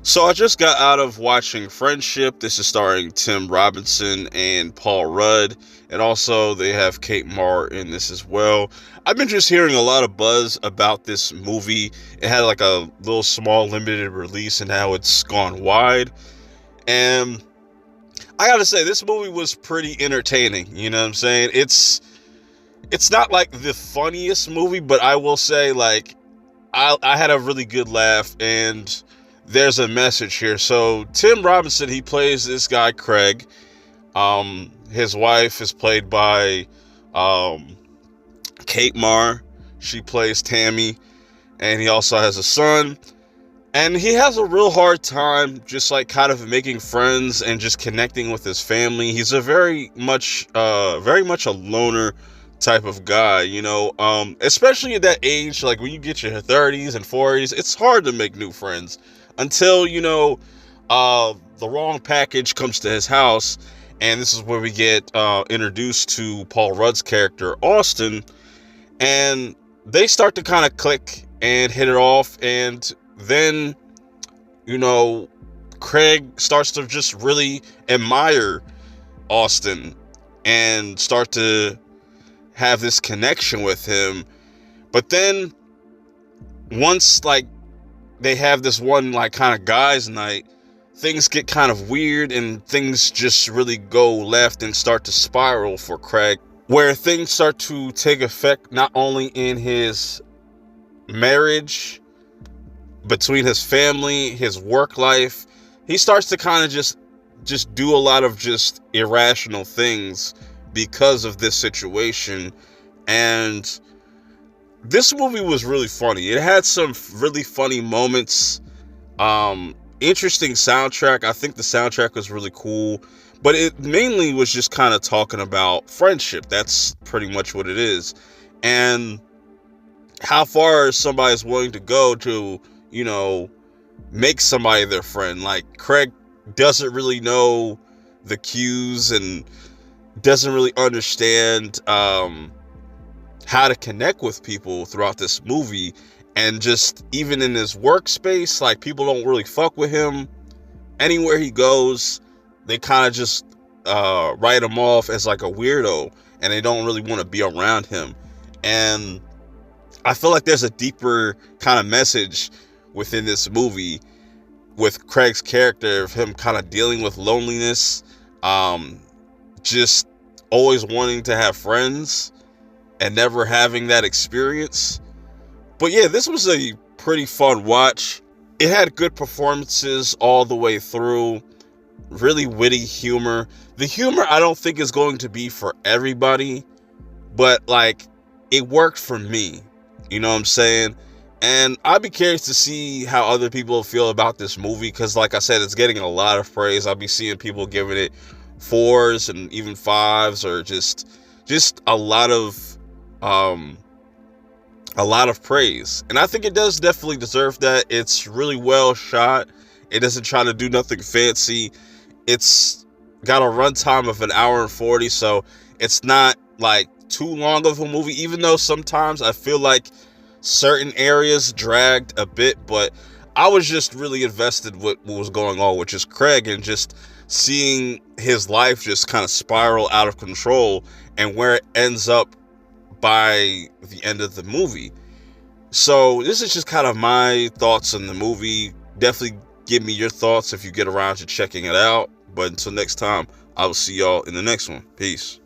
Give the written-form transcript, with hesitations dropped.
So I just got out of watching Friendship. This is starring Tim Robinson and Paul Rudd, and also they have Kate Mara in this as well. I've been just hearing a lot of buzz about this movie. It had like a little small limited release, and now it's gone wide. And I gotta say, this movie was pretty entertaining. You know what I'm saying? It's not like the funniest movie, but I will say, like, I had a really good laugh, and there's a message here. So Tim Robinson, he plays this guy Craig. His wife is played by Kate Mara. She plays Tammy, and he also has a son. And he has a real hard time just like kind of making friends and just connecting with his family. He's a very much a loner type of guy, you know, especially at that age, like when you get your 30s and 40s, it's hard to make new friends until, you know, the wrong package comes to his house. And this is where we get introduced to Paul Rudd's character, Austin, and they start to kind of click and hit it off. And then, you know, Craig starts to just really admire Austin and start to have this connection with him. But then once like they have this one like kind of guys night, things get kind of weird and things just really go left and start to spiral for Craig, where things start to take effect not only in his marriage, between his family, his work life. He starts to kind of just do a lot of just irrational things because of this situation. And this movie was really funny. It had some really funny moments. Interesting soundtrack. I think the soundtrack was really cool, but it mainly was just kind of talking about friendship. That's pretty much what it is. And how far somebody's willing to go to, you know, make somebody their friend. Like, Craig doesn't really know the cues and doesn't really understand how to connect with people throughout this movie. And just even in his workspace, like, people don't really fuck with him. Anywhere he goes, they kind of just write him off as like a weirdo, and they don't really want to be around him. And I feel like there's a deeper kind of message within this movie with Craig's character of him kind of dealing with loneliness, just always wanting to have friends and never having that experience. But yeah, this was a pretty fun watch. It had good performances all the way through, really witty humor. The humor I don't think is going to be for everybody, but like, it worked for me. You know what I'm saying? And I'd be curious to see how other people feel about this movie, because like I said, it's getting a lot of praise. I'll be seeing people giving it 4s and even 5s, or just a lot of praise. And I think it does definitely deserve that. It's really well shot. It doesn't try to do nothing fancy. It's got a runtime of 1 hour and 40, so it's not like too long of a movie, even though sometimes I feel like certain areas dragged a bit. But I was just really invested with what was going on, which is Craig, and just seeing his life just kind of spiral out of control and where it ends up by the end of the movie. So this is just kind of my thoughts on the movie. Definitely give me your thoughts if you get around to checking it out. But until next time, I will see y'all in the next one. Peace.